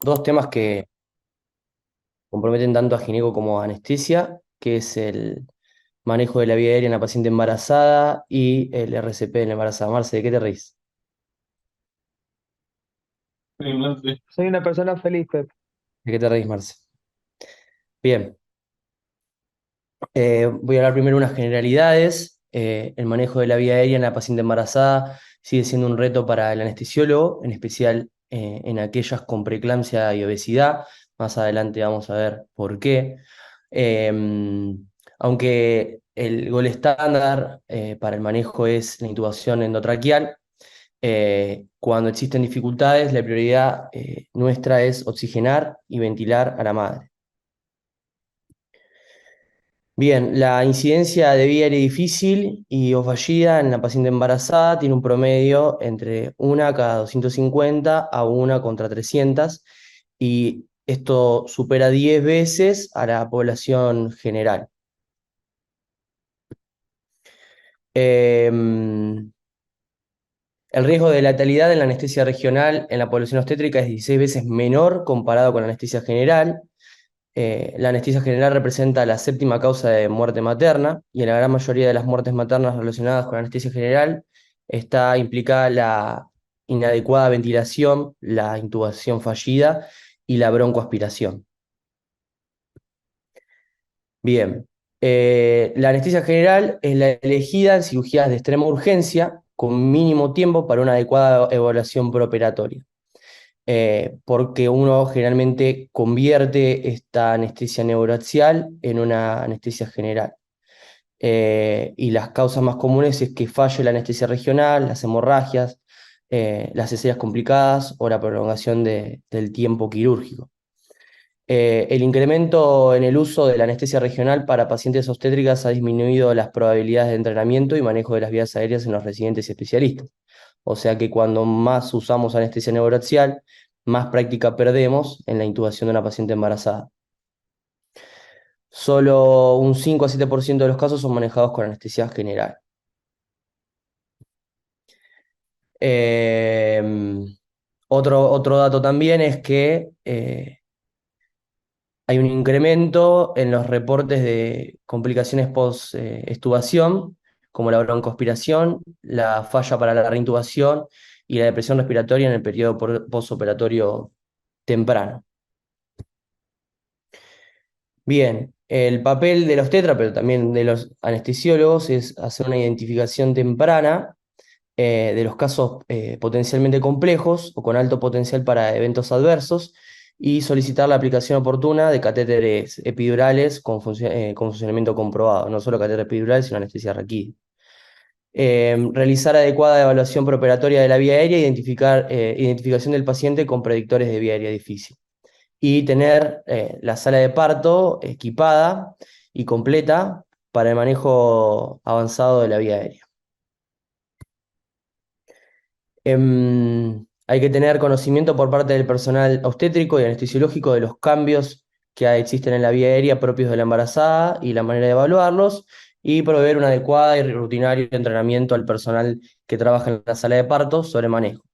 dos temas que comprometen tanto a gineco como a anestesia, que es el manejo de la vía aérea en la paciente embarazada y el RCP en la embarazada. Marce, ¿de qué te reís? Sí, no sé. Soy una persona feliz, Pep. ¿De qué te reís, Marce? Bien, voy a hablar primero de unas generalidades. El manejo de la vía aérea en la paciente embarazada sigue siendo un reto para el anestesiólogo, en especial en aquellas con preeclampsia y obesidad. Más adelante vamos a ver por qué. Eh, Aunque el gol estándar para el manejo es la intubación endotraqueal, cuando existen dificultades, la prioridad nuestra es oxigenar y ventilar a la madre. Bien, la incidencia de vía aérea difícil y o fallida en la paciente embarazada tiene un promedio entre 1 cada 250 a 1 contra 300 y esto supera 10 veces a la población general. Em, el riesgo de letalidad en la anestesia regional en la población obstétrica es 16 veces menor comparado con la anestesia general. La anestesia general representa la séptima causa de muerte materna y en la gran mayoría de las muertes maternas relacionadas con anestesia general está implicada la inadecuada ventilación, la intubación fallida y la broncoaspiración. Bien, la anestesia general es la elegida en cirugías de extrema urgencia con mínimo tiempo para una adecuada evaluación preoperatoria. Porque uno generalmente convierte esta anestesia neuroaxial en una anestesia general. Y las causas más comunes es que falle la anestesia regional, las hemorragias, las cesáreas complicadas o la prolongación del tiempo quirúrgico. El incremento en el uso de la anestesia regional para pacientes obstétricas ha disminuido las probabilidades de entrenamiento y manejo de las vías aéreas en los residentes y especialistas. O sea que cuando más usamos anestesia neuroaxial, más práctica perdemos en la intubación de una paciente embarazada. Solo un 5 a 7% de los casos son manejados con anestesia general. Eh, otro dato también es que hay un incremento en los reportes de complicaciones post-extubación, como la broncoaspiración, la falla para la reintubación y la depresión respiratoria en el periodo postoperatorio temprano. Bien, el papel de los tetra, pero también de los anestesiólogos, es hacer una identificación temprana de los casos potencialmente complejos o con alto potencial para eventos adversos y solicitar la aplicación oportuna de catéteres epidurales con funcionamiento comprobado, no solo catéter epidural, sino anestesia raquídea. Realizar adecuada evaluación preoperatoria de la vía aérea, identificación del paciente con predictores de vía aérea difícil y tener la sala de parto equipada y completa para el manejo avanzado de la vía aérea. Hay que tener conocimiento por parte del personal obstétrico y anestesiológico de los cambios que existen en la vía aérea propios de la embarazada y la manera de evaluarlos, y proveer un adecuado y rutinario entrenamiento al personal que trabaja en la sala de parto sobre manejo,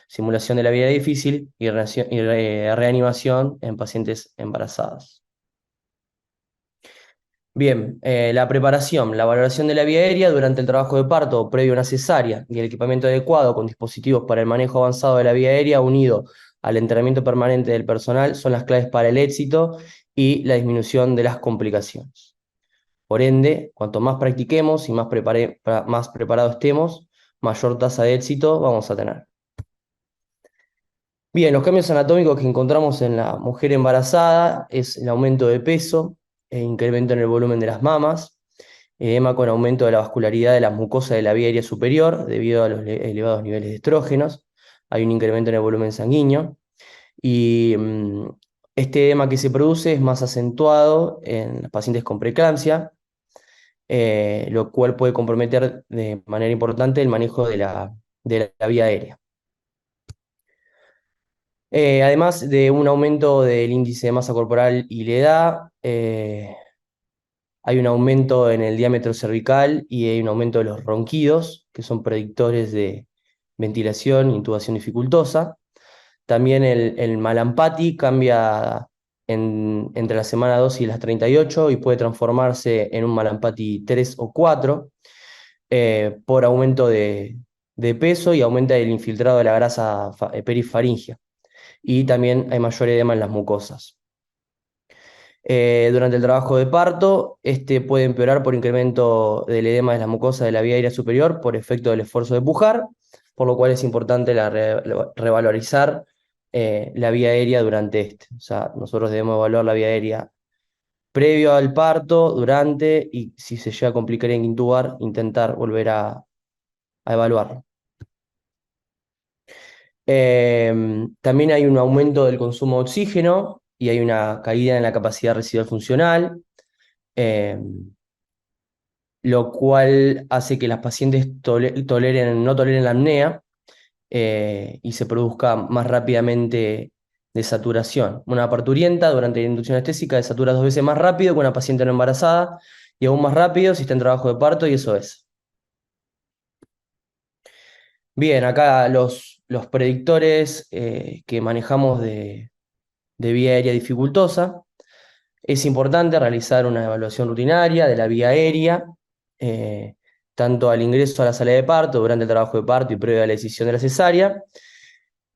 simulación de la vía difícil y reanimación en pacientes embarazadas. Bien, la preparación, la valoración de la vía aérea durante el trabajo de parto previo a una cesárea y el equipamiento adecuado con dispositivos para el manejo avanzado de la vía aérea unido al entrenamiento permanente del personal son las claves para el éxito y la disminución de las complicaciones. Por ende, cuanto más practiquemos y más preparados estemos, mayor tasa de éxito vamos a tener. Bien, los cambios anatómicos que encontramos en la mujer embarazada es el aumento de peso, incremento en el volumen de las mamas, edema con aumento de la vascularidad de las mucosas de la vía aérea superior debido a los elevados niveles de estrógenos. Hay un incremento en el volumen sanguíneo y este edema que se produce es más acentuado en los pacientes con preeclampsia, lo cual puede comprometer de manera importante el manejo de la vía aérea. Además de un aumento del índice de masa corporal y la edad, hay un aumento en el diámetro cervical y hay un aumento de los ronquidos, que son predictores de ventilación e intubación dificultosa. También el Malampati cambia entre la semana 2 y las 38 y puede transformarse en un Malampati 3 o 4 por aumento de peso y aumenta el infiltrado de la grasa perifaringia. Y también hay mayor edema en las mucosas. Durante el trabajo de parto, este puede empeorar por incremento del edema de las mucosas de la vía aérea superior por efecto del esfuerzo de pujar, por lo cual es importante revalorizar la vía aérea durante este. O sea, nosotros debemos evaluar la vía aérea previo al parto, durante, y si se llega a complicar en intubar, intentar volver a evaluarlo. También hay un aumento del consumo de oxígeno y hay una caída en la capacidad residual funcional. Eh, lo cual hace que las pacientes no toleren la apnea y se produzca más rápidamente desaturación. Una parturienta durante la inducción anestésica desatura 2 veces más rápido que una paciente no embarazada y aún más rápido si está en trabajo de parto y eso es. Bien, acá los predictores que manejamos de vía aérea dificultosa. Es importante realizar una evaluación rutinaria de la vía aérea, eh, tanto al ingreso a la sala de parto, durante el trabajo de parto y previo a la decisión de la cesárea,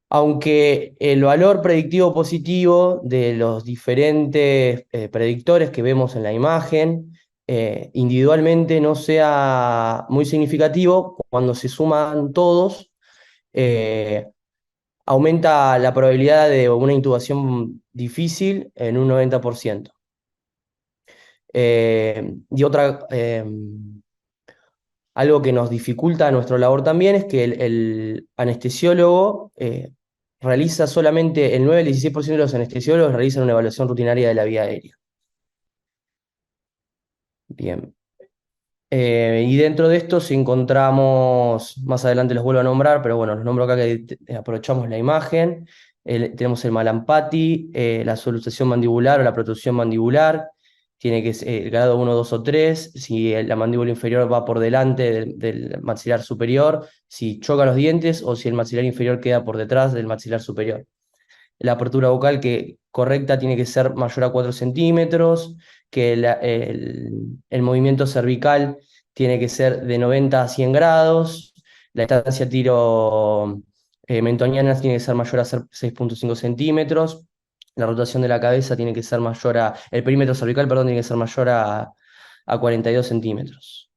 aunque el valor predictivo positivo de los diferentes predictores que vemos en la imagen individualmente no sea muy significativo, cuando se suman todos, eh, aumenta la probabilidad de una intubación difícil en un 90%. Y algo que nos dificulta nuestra labor también es que el anestesiólogo realiza solamente, el 9 al 16% de los anestesiólogos realizan una evaluación rutinaria de la vía aérea. Bien. Y dentro de esto, si encontramos, más adelante los vuelvo a nombrar, pero bueno, los nombro acá que aprovechamos la imagen. Tenemos el Malampati, la solución mandibular o la protrusión mandibular, tiene que ser el grado 1, 2 o 3, si la mandíbula inferior va por delante del maxilar superior, si choca los dientes o si el maxilar inferior queda por detrás del maxilar superior. La apertura vocal correcta tiene que ser mayor a 4 centímetros, que el movimiento cervical tiene que ser de 90 a 100 grados, la distancia tiro mentoniana tiene que ser mayor a 6,5 centímetros, la rotación de la cabeza tiene que ser mayor el perímetro cervical, perdón, tiene que ser mayor a 42 centímetros.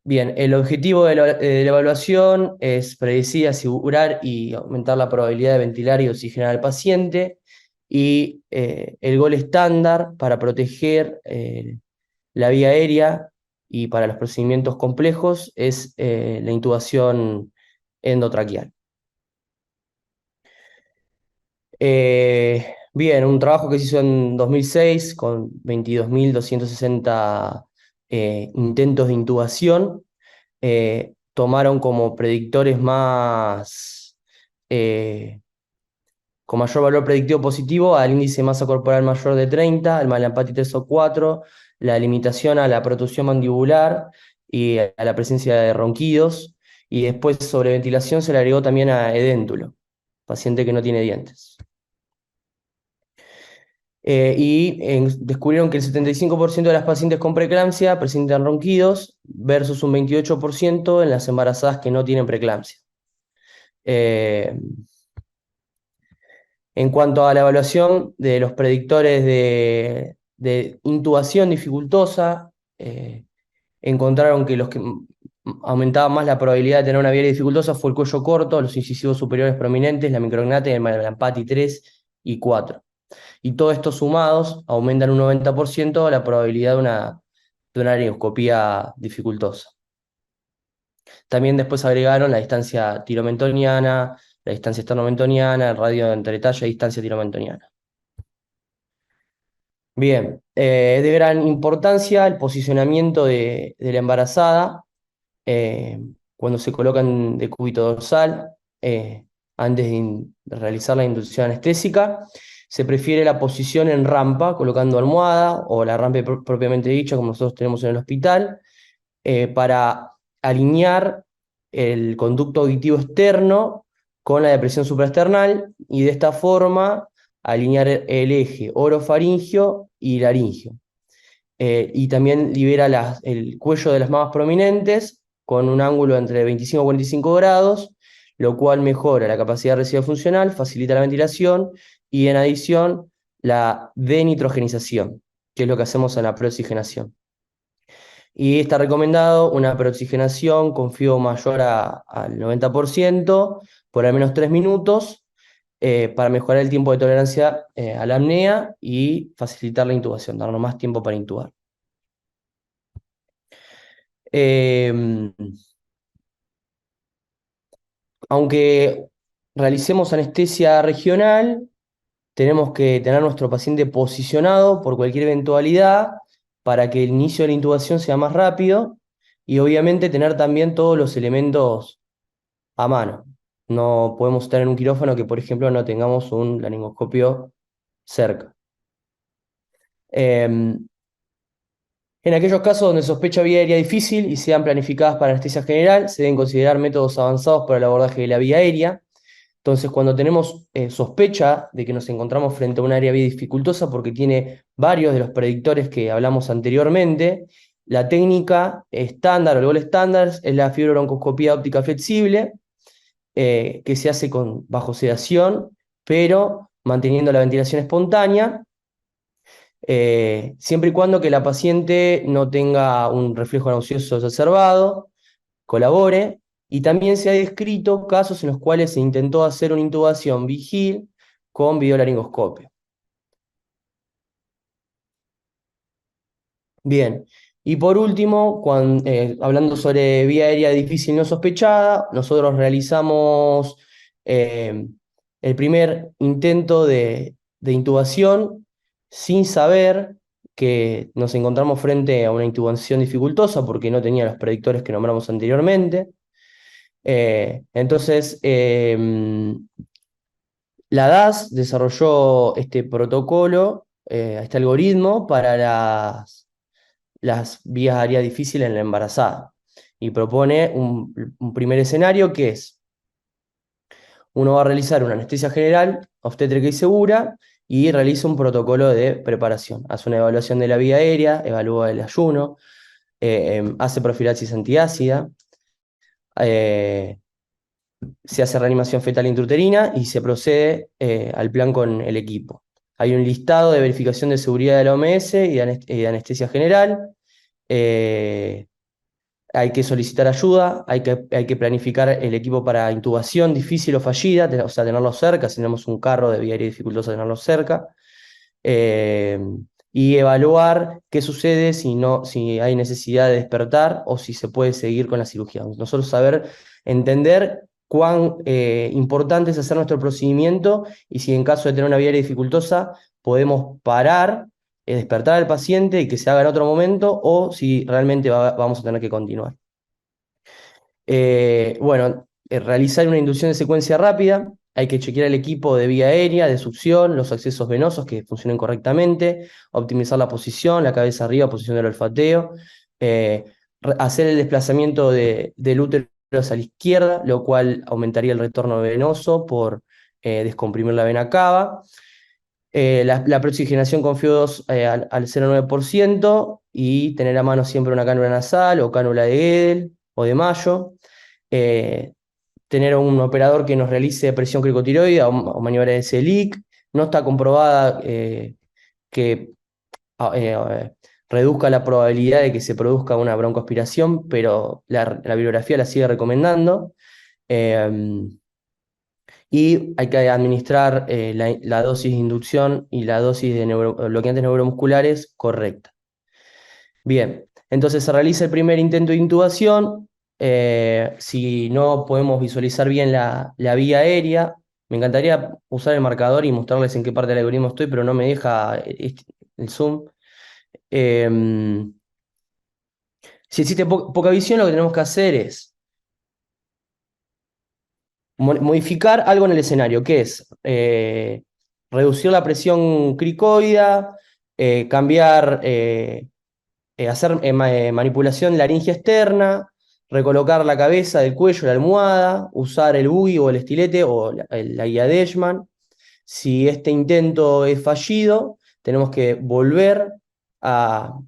Bien, el objetivo de la evaluación es predecir, asegurar y aumentar la probabilidad de ventilar y oxigenar al paciente. Y el gol estándar para proteger la vía aérea y para los procedimientos complejos es la intubación endotraqueal. Bien, un trabajo que se hizo en 2006 con 22.260 intentos de intubación. Tomaron como predictores con mayor valor predictivo positivo al índice de masa corporal mayor de 30, al Malampati 3 o 4, la limitación a la protrusión mandibular y a la presencia de ronquidos, y después sobre ventilación se le agregó también a edéntulo, paciente que no tiene dientes. Descubrieron que el 75% de las pacientes con preeclampsia presentan ronquidos versus un 28% en las embarazadas que no tienen preeclampsia. Eh, en cuanto a la evaluación de los predictores de intubación dificultosa, encontraron que los que aumentaban más la probabilidad de tener una vía dificultosa fue el cuello corto, los incisivos superiores prominentes, la micrognata y el Malampati 3 y 4. Y todos estos sumados aumentan un 90% la probabilidad de una laringoscopía dificultosa. También después agregaron la distancia tiromentoniana, la distancia esternomentoniana, el radio entre talla y distancia tiromentoniana. Bien, es de gran importancia el posicionamiento de la embarazada cuando se colocan de cúbito dorsal antes de realizar la inducción anestésica. Se prefiere la posición en rampa, colocando almohada o la rampa propiamente dicha, como nosotros tenemos en el hospital, para alinear el conducto auditivo externo con la depresión supraesternal y de esta forma alinear el eje orofaringio y laringio. Y también libera el cuello de las mamas prominentes con un ángulo entre 25 y 45 grados, lo cual mejora la capacidad residual funcional, facilita la ventilación y en adición la denitrogenización, que es lo que hacemos en la preoxigenación. Y está recomendado una preoxigenación con FIO mayor al 90% por al menos 3 minutos para mejorar el tiempo de tolerancia a la apnea y facilitar la intubación, darnos más tiempo para intubar. Eh, Aunque realicemos anestesia regional, tenemos que tener a nuestro paciente posicionado por cualquier eventualidad para que el inicio de la intubación sea más rápido y obviamente tener también todos los elementos a mano. No podemos estar en un quirófano que, por ejemplo, no tengamos un laringoscopio cerca. En aquellos casos donde sospecha vía aérea difícil y sean planificadas para anestesia general, se deben considerar métodos avanzados para el abordaje de la vía aérea. Entonces, cuando tenemos sospecha de que nos encontramos frente a un área vía dificultosa porque tiene varios de los predictores que hablamos anteriormente, la técnica estándar o el gol estándar es la fibrobroncoscopía óptica flexible, que se hace bajo sedación, pero manteniendo la ventilación espontánea, siempre y cuando que la paciente no tenga un reflejo nauseoso exacerbado, colabore, y también se ha descrito casos en los cuales se intentó hacer una intubación vigil con videolaringoscopio. Bien, y por último, hablando sobre vía aérea difícil no sospechada, nosotros realizamos eh, el primer intento de intubación sin saber que nos encontramos frente a una intubación dificultosa porque no tenía los predictores que nombramos anteriormente. Entonces, la DAS desarrolló este protocolo, este algoritmo para las vías aéreas difíciles en la embarazada. Y propone un primer escenario que es, uno va a realizar una anestesia general, obstétrica y segura, y realiza un protocolo de preparación. Hace una evaluación de la vía aérea, evalúa el ayuno, hace profilaxis antiácida, se hace reanimación fetal intrauterina y se procede al plan con el equipo. Hay un listado de verificación de seguridad de la OMS y de anestesia general. Eh, Hay que solicitar ayuda, hay que planificar el equipo para intubación difícil o fallida, o sea, tenerlo cerca, si tenemos un carro de vía aérea dificultosa, tenerlo cerca. Eh, y evaluar qué sucede si hay necesidad de despertar o si se puede seguir con la cirugía. Nosotros entender cuán importante es hacer nuestro procedimiento y si en caso de tener una vía aérea dificultosa podemos parar, despertar al paciente y que se haga en otro momento o si realmente vamos a tener que continuar. Bueno, realizar una inducción de secuencia rápida, hay que chequear el equipo de vía aérea, de succión, los accesos venosos que funcionen correctamente, optimizar la posición, la cabeza arriba, posición del olfateo, eh, hacer el desplazamiento del útero hacia la izquierda, lo cual aumentaría el retorno venoso por descomprimir la vena cava. La preoxigenación con FIO2 al 0,9% y tener a mano siempre una cánula nasal o cánula de Guedel o de Mayo. eh, Tener un operador que nos realice presión cricotiroidea o maniobra de Selic. No está comprobada que eh, reduzca la probabilidad de que se produzca una broncoaspiración, pero la bibliografía la sigue recomendando. Eh, y hay que administrar la dosis de inducción y la dosis de bloqueantes neuromusculares correcta. Bien, entonces se realiza el primer intento de intubación. Si no podemos visualizar bien la vía aérea, me encantaría usar el marcador y mostrarles en qué parte del algoritmo estoy, pero no me deja el zoom. Eh, si existe poca visión, lo que tenemos que hacer es modificar algo en el escenario, que es reducir la presión cricoidea, cambiar, hacer manipulación laringe externa, recolocar la cabeza del cuello, la almohada, usar el buggy o el estilete o la guía de Edgeman. Si este intento es fallido, tenemos que volver a,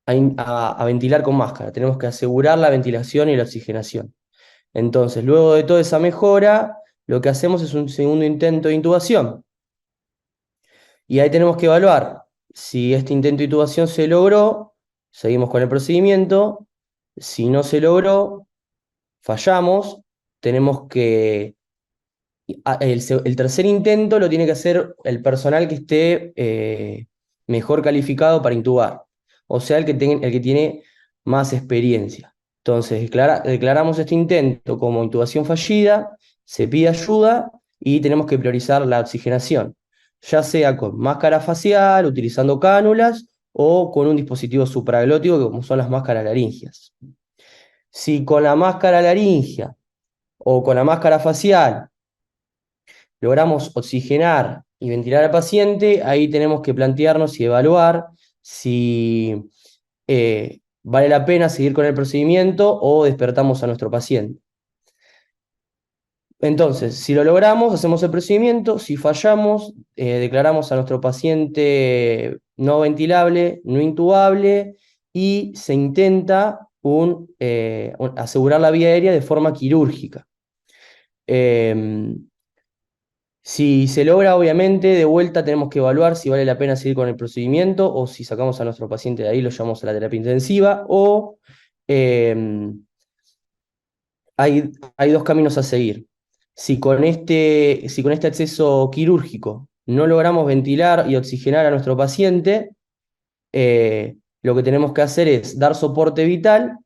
a ventilar con máscara. Tenemos que asegurar la ventilación y la oxigenación. Entonces, luego de toda esa mejora, lo que hacemos es un segundo intento de intubación. Y ahí tenemos que evaluar si este intento de intubación se logró, seguimos con el procedimiento. Si no se logró, fallamos, tenemos que... El tercer intento lo tiene que hacer el personal que esté mejor calificado para intubar, o sea, el que tiene más experiencia. Entonces, declaramos este intento como intubación fallida, se pide ayuda y tenemos que priorizar la oxigenación, ya sea con máscara facial, utilizando cánulas o con un dispositivo supraglótico, como son las máscaras laringias. Si con la máscara laringia o con la máscara facial logramos oxigenar y ventilar al paciente, ahí tenemos que plantearnos y evaluar si vale la pena seguir con el procedimiento o despertamos a nuestro paciente. Entonces, si lo logramos, hacemos el procedimiento. Si fallamos, declaramos a nuestro paciente no ventilable, no intubable, y se intenta asegurar la vía aérea de forma quirúrgica. Si se logra, obviamente, de vuelta tenemos que evaluar si vale la pena seguir con el procedimiento o si sacamos a nuestro paciente de ahí, lo llevamos a la terapia intensiva o eh, hay dos caminos a seguir. Si con este acceso quirúrgico no logramos ventilar y oxigenar a nuestro paciente, lo que tenemos que hacer es dar soporte vital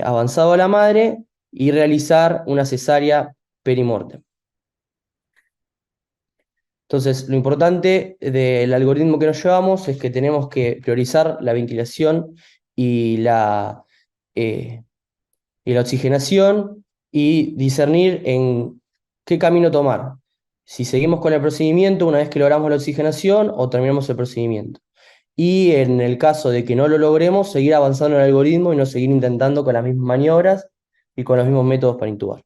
avanzado a la madre y realizar una cesárea perimortem. Entonces, lo importante del algoritmo que nos llevamos es que tenemos que priorizar la ventilación y eh, y la oxigenación y discernir en qué camino tomar. Si seguimos con el procedimiento una vez que logramos la oxigenación o terminamos el procedimiento. Y en el caso de que no lo logremos, seguir avanzando en el algoritmo y no seguir intentando con las mismas maniobras y con los mismos métodos para intubar.